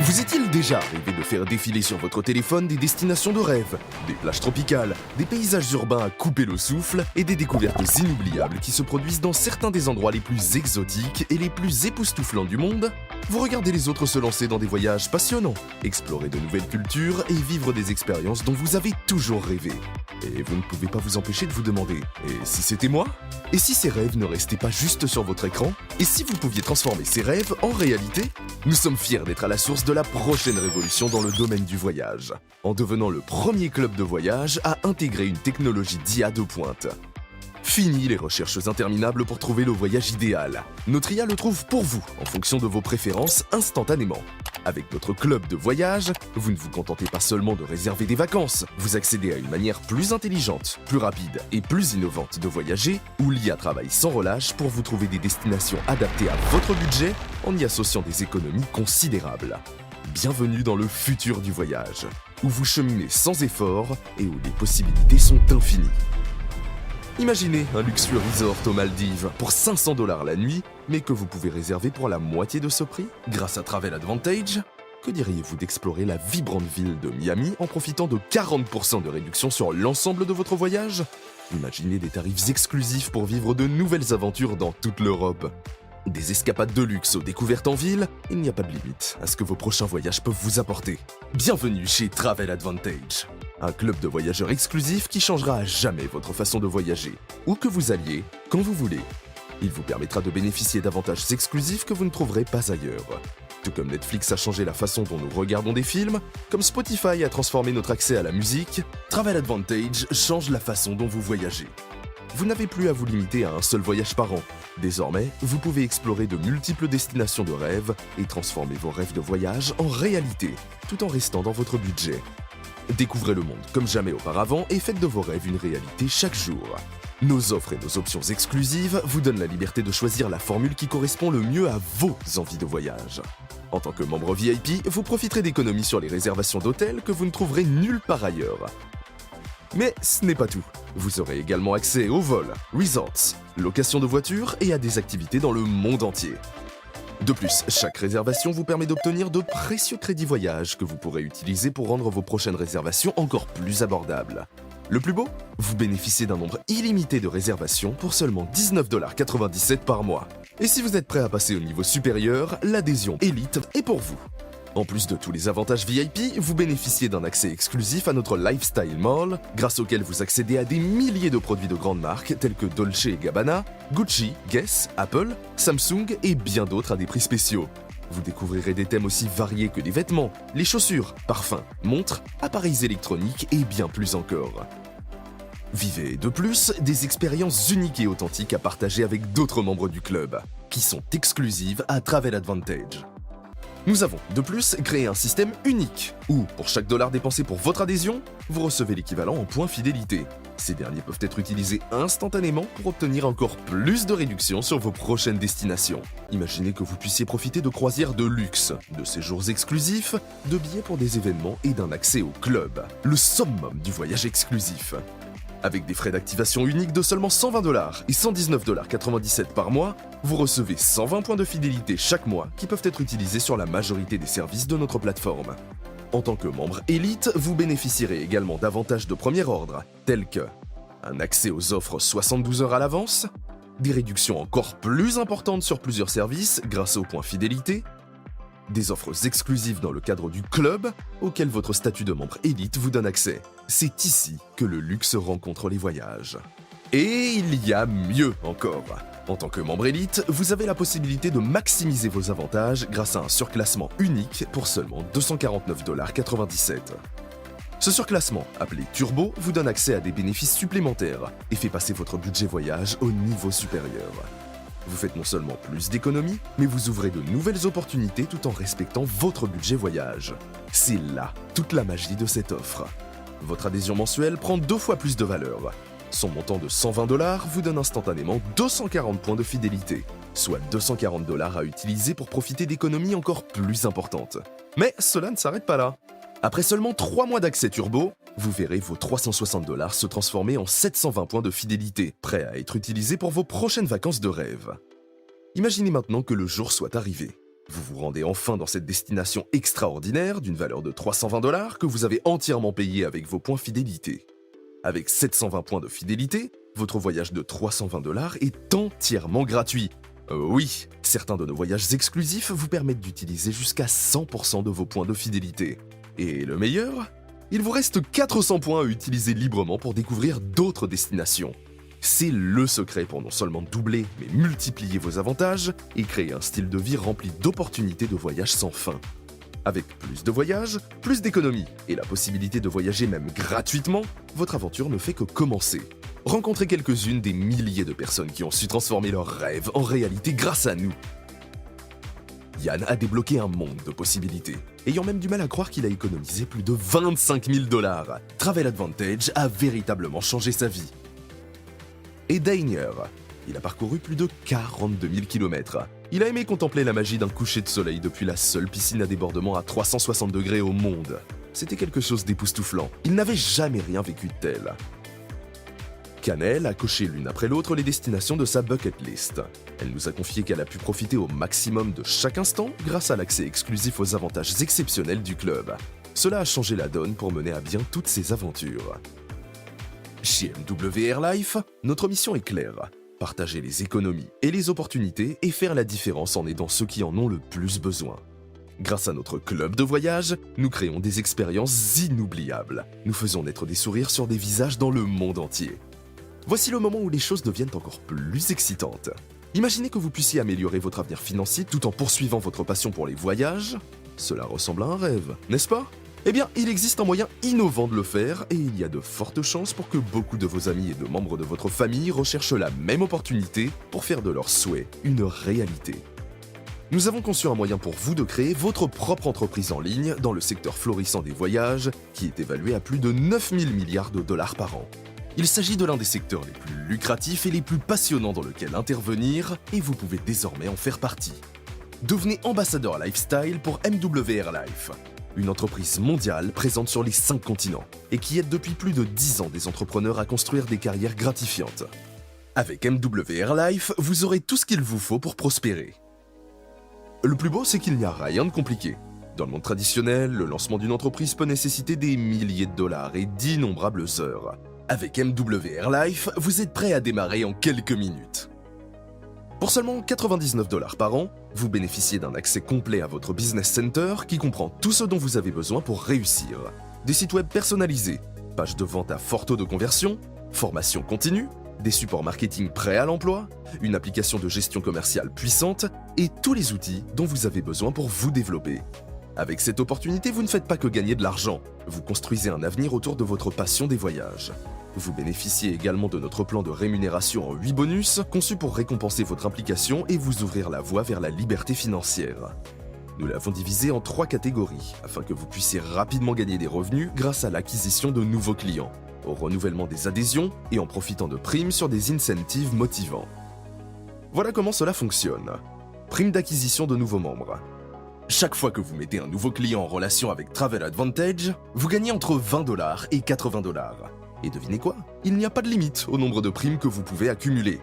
Vous est-il déjà arrivé de faire défiler sur votre téléphone des destinations de rêve, des plages tropicales, des paysages urbains à couper le souffle et des découvertes inoubliables qui se produisent dans certains des endroits les plus exotiques et les plus époustouflants du monde? Vous regardez les autres se lancer dans des voyages passionnants, explorer de nouvelles cultures et vivre des expériences dont vous avez toujours rêvé. Et vous ne pouvez pas vous empêcher de vous demander « Et si c'était moi ?» Et si ces rêves ne restaient pas juste sur votre écran? Et si vous pouviez transformer ces rêves en réalité? Nous sommes fiers d'être à la source de la prochaine révolution dans le domaine du voyage, en devenant le premier club de voyage à intégrer une technologie d'IA de pointe. Fini les recherches interminables pour trouver le voyage idéal. Notre IA le trouve pour vous, en fonction de vos préférences, instantanément. Avec notre club de voyage, vous ne vous contentez pas seulement de réserver des vacances, vous accédez à une manière plus intelligente, plus rapide et plus innovante de voyager, où l'IA travaille sans relâche pour vous trouver des destinations adaptées à votre budget en y associant des économies considérables. Bienvenue dans le futur du voyage, où vous cheminez sans effort et où les possibilités sont infinies. Imaginez un luxueux resort aux Maldives pour 500 $ la nuit, mais que vous pouvez réserver pour la moitié de ce prix grâce à Travel Advantage. Que diriez-vous d'explorer la vibrante ville de Miami en profitant de 40% de réduction sur l'ensemble de votre voyage? Imaginez des tarifs exclusifs pour vivre de nouvelles aventures dans toute l'Europe. Des escapades de luxe aux découvertes en ville, il n'y a pas de limite à ce que vos prochains voyages peuvent vous apporter. Bienvenue chez Travel Advantage, un club de voyageurs exclusif qui changera à jamais votre façon de voyager, où que vous alliez, quand vous voulez. Il vous permettra de bénéficier d'avantages exclusifs que vous ne trouverez pas ailleurs. Tout comme Netflix a changé la façon dont nous regardons des films, comme Spotify a transformé notre accès à la musique, Travel Advantage change la façon dont vous voyagez. Vous n'avez plus à vous limiter à un seul voyage par an. Désormais, vous pouvez explorer de multiples destinations de rêve et transformer vos rêves de voyage en réalité, tout en restant dans votre budget. Découvrez le monde comme jamais auparavant et faites de vos rêves une réalité chaque jour. Nos offres et nos options exclusives vous donnent la liberté de choisir la formule qui correspond le mieux à vos envies de voyage. En tant que membre VIP, vous profiterez d'économies sur les réservations d'hôtels que vous ne trouverez nulle part ailleurs. Mais ce n'est pas tout. Vous aurez également accès aux vols, resorts, location de voitures et à des activités dans le monde entier. De plus, chaque réservation vous permet d'obtenir de précieux crédits voyage que vous pourrez utiliser pour rendre vos prochaines réservations encore plus abordables. Le plus beau? Vous bénéficiez d'un nombre illimité de réservations pour seulement 19,97 $ par mois. Et si vous êtes prêt à passer au niveau supérieur, l'adhésion Elite est pour vous. En plus de tous les avantages VIP, vous bénéficiez d'un accès exclusif à notre Lifestyle Mall, grâce auquel vous accédez à des milliers de produits de grandes marques tels que Dolce & Gabbana, Gucci, Guess, Apple, Samsung et bien d'autres à des prix spéciaux. Vous découvrirez des thèmes aussi variés que les vêtements, les chaussures, parfums, montres, appareils électroniques et bien plus encore. Vivez de plus des expériences uniques et authentiques à partager avec d'autres membres du club, qui sont exclusives à Travel Advantage. Nous avons, de plus, créé un système unique, où, pour chaque dollar dépensé pour votre adhésion, vous recevez l'équivalent en points fidélité. Ces derniers peuvent être utilisés instantanément pour obtenir encore plus de réductions sur vos prochaines destinations. Imaginez que vous puissiez profiter de croisières de luxe, de séjours exclusifs, de billets pour des événements et d'un accès au club, le summum du voyage exclusif. Avec des frais d'activation uniques de seulement 120 $ et 119,97 $ par mois, vous recevez 120 points de fidélité chaque mois qui peuvent être utilisés sur la majorité des services de notre plateforme. En tant que membre Elite, vous bénéficierez également d'avantages de premier ordre, tels que un accès aux offres 72 heures à l'avance, des réductions encore plus importantes sur plusieurs services grâce aux points fidélité, des offres exclusives dans le cadre du club auquel votre statut de membre élite vous donne accès. C'est ici que le luxe rencontre les voyages. Et il y a mieux encore. En tant que membre élite, vous avez la possibilité de maximiser vos avantages grâce à un surclassement unique pour seulement 249,97 $. Ce surclassement, appelé Turbo, vous donne accès à des bénéfices supplémentaires et fait passer votre budget voyage au niveau supérieur. Vous faites non seulement plus d'économies, mais vous ouvrez de nouvelles opportunités tout en respectant votre budget voyage. C'est là toute la magie de cette offre. Votre adhésion mensuelle prend 2 fois plus de valeur. Son montant de 120 $ vous donne instantanément 240 points de fidélité, soit 240 $ à utiliser pour profiter d'économies encore plus importantes. Mais cela ne s'arrête pas là. Après seulement 3 mois d'accès turbo, vous verrez vos 360 $ se transformer en 720 points de fidélité, prêts à être utilisés pour vos prochaines vacances de rêve. Imaginez maintenant que le jour soit arrivé. Vous vous rendez enfin dans cette destination extraordinaire d'une valeur de 320 $ que vous avez entièrement payé avec vos points fidélité. Avec 720 points de fidélité, votre voyage de 320 $ est entièrement gratuit. Oui, certains de nos voyages exclusifs vous permettent d'utiliser jusqu'à 100% de vos points de fidélité. Et le meilleur ? Il vous reste 400 points à utiliser librement pour découvrir d'autres destinations. C'est le secret pour non seulement doubler, mais multiplier vos avantages et créer un style de vie rempli d'opportunités de voyage sans fin. Avec plus de voyages, plus d'économies et la possibilité de voyager même gratuitement, votre aventure ne fait que commencer. Rencontrez quelques-unes des milliers de personnes qui ont su transformer leurs rêves en réalité grâce à nous. Yann a débloqué un monde de possibilités, ayant même du mal à croire qu'il a économisé plus de 25 000 $. Travel Advantage a véritablement changé sa vie. Et Dainier, il a parcouru plus de 42 000 km. Il a aimé contempler la magie d'un coucher de soleil depuis la seule piscine à débordement à 360 degrés au monde. C'était quelque chose d'époustouflant. Il n'avait jamais rien vécu de tel. Canel a coché l'une après l'autre les destinations de sa bucket list. Elle nous a confié qu'elle a pu profiter au maximum de chaque instant grâce à l'accès exclusif aux avantages exceptionnels du club. Cela a changé la donne pour mener à bien toutes ses aventures. Chez MW Airlife, notre mission est claire. Partager les économies et les opportunités et faire la différence en aidant ceux qui en ont le plus besoin. Grâce à notre club de voyage, nous créons des expériences inoubliables. Nous faisons naître des sourires sur des visages dans le monde entier. Voici le moment où les choses deviennent encore plus excitantes. Imaginez que vous puissiez améliorer votre avenir financier tout en poursuivant votre passion pour les voyages. Cela ressemble à un rêve, n'est-ce pas ? Eh bien, il existe un moyen innovant de le faire et il y a de fortes chances pour que beaucoup de vos amis et de membres de votre famille recherchent la même opportunité pour faire de leurs souhaits une réalité. Nous avons conçu un moyen pour vous de créer votre propre entreprise en ligne dans le secteur florissant des voyages qui est évalué à plus de 9 000 milliards de $ par an. Il s'agit de l'un des secteurs les plus lucratifs et les plus passionnants dans lequel intervenir et vous pouvez désormais en faire partie. Devenez ambassadeur lifestyle pour MW Airlife, une entreprise mondiale présente sur les 5 continents et qui aide depuis plus de 10 ans des entrepreneurs à construire des carrières gratifiantes. Avec MW Airlife, vous aurez tout ce qu'il vous faut pour prospérer. Le plus beau, c'est qu'il n'y a rien de compliqué. Dans le monde traditionnel, le lancement d'une entreprise peut nécessiter des milliers de dollars et d'innombrables heures. Avec MW Airlife, vous êtes prêt à démarrer en quelques minutes. Pour seulement 99 $ par an, vous bénéficiez d'un accès complet à votre business center qui comprend tout ce dont vous avez besoin pour réussir. Des sites web personnalisés, pages de vente à fort taux de conversion, formation continue, des supports marketing prêts à l'emploi, une application de gestion commerciale puissante et tous les outils dont vous avez besoin pour vous développer. Avec cette opportunité, vous ne faites pas que gagner de l'argent, vous construisez un avenir autour de votre passion des voyages. Vous bénéficiez également de notre plan de rémunération en 8 bonus, conçu pour récompenser votre implication et vous ouvrir la voie vers la liberté financière. Nous l'avons divisé en 3 catégories, afin que vous puissiez rapidement gagner des revenus grâce à l'acquisition de nouveaux clients, au renouvellement des adhésions et en profitant de primes sur des incentives motivants. Voilà comment cela fonctionne. Prime d'acquisition de nouveaux membres. Chaque fois que vous mettez un nouveau client en relation avec Travel Advantage, vous gagnez entre 20 $ et 80 $. Et devinez quoi ? Il n'y a pas de limite au nombre de primes que vous pouvez accumuler.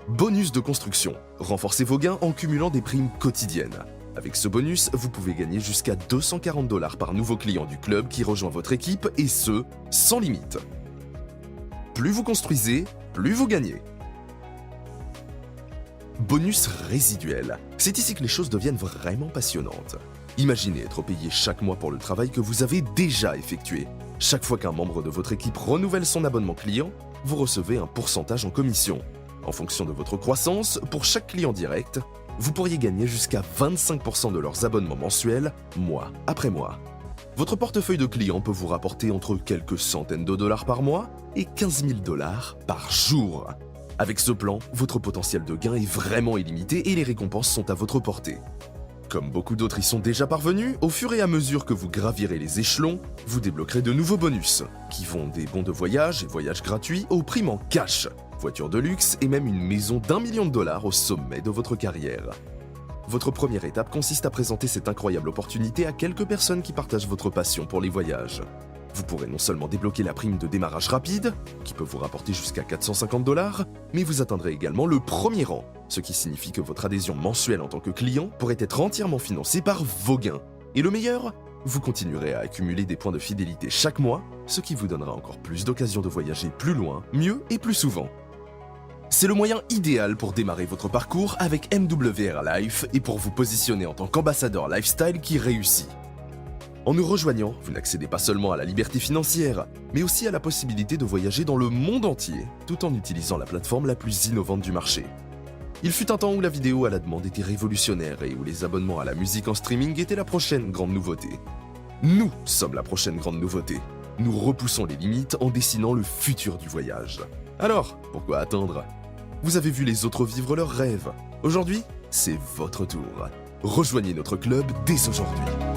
Bonus de construction. Renforcez vos gains en cumulant des primes quotidiennes. Avec ce bonus, vous pouvez gagner jusqu'à 240 $ par nouveau client du club qui rejoint votre équipe et ce, sans limite. Plus vous construisez, plus vous gagnez. Bonus résiduel. C'est ici que les choses deviennent vraiment passionnantes. Imaginez être payé chaque mois pour le travail que vous avez déjà effectué. Chaque fois qu'un membre de votre équipe renouvelle son abonnement client, vous recevez un pourcentage en commission. En fonction de votre croissance, pour chaque client direct, vous pourriez gagner jusqu'à 25% de leurs abonnements mensuels, mois après mois. Votre portefeuille de clients peut vous rapporter entre quelques centaines de dollars par mois et 15 000 $ par jour. Avec ce plan, votre potentiel de gain est vraiment illimité et les récompenses sont à votre portée. Comme beaucoup d'autres y sont déjà parvenus, au fur et à mesure que vous gravirez les échelons, vous débloquerez de nouveaux bonus, qui vont des bons de voyage et voyages gratuits aux primes en cash, voitures de luxe et même une maison d'1 million de $ au sommet de votre carrière. Votre première étape consiste à présenter cette incroyable opportunité à quelques personnes qui partagent votre passion pour les voyages. Vous pourrez non seulement débloquer la prime de démarrage rapide, qui peut vous rapporter jusqu'à 450 $, mais vous atteindrez également le premier rang, ce qui signifie que votre adhésion mensuelle en tant que client pourrait être entièrement financée par vos gains. Et le meilleur, vous continuerez à accumuler des points de fidélité chaque mois, ce qui vous donnera encore plus d'occasions de voyager plus loin, mieux et plus souvent. C'est le moyen idéal pour démarrer votre parcours avec MWR Life et pour vous positionner en tant qu'ambassadeur lifestyle qui réussit. En nous rejoignant, vous n'accédez pas seulement à la liberté financière, mais aussi à la possibilité de voyager dans le monde entier, tout en utilisant la plateforme la plus innovante du marché. Il fut un temps où la vidéo à la demande était révolutionnaire et où les abonnements à la musique en streaming étaient la prochaine grande nouveauté. Nous sommes la prochaine grande nouveauté. Nous repoussons les limites en dessinant le futur du voyage. Alors, pourquoi attendre ? Vous avez vu les autres vivre leurs rêves. Aujourd'hui, c'est votre tour. Rejoignez notre club dès aujourd'hui.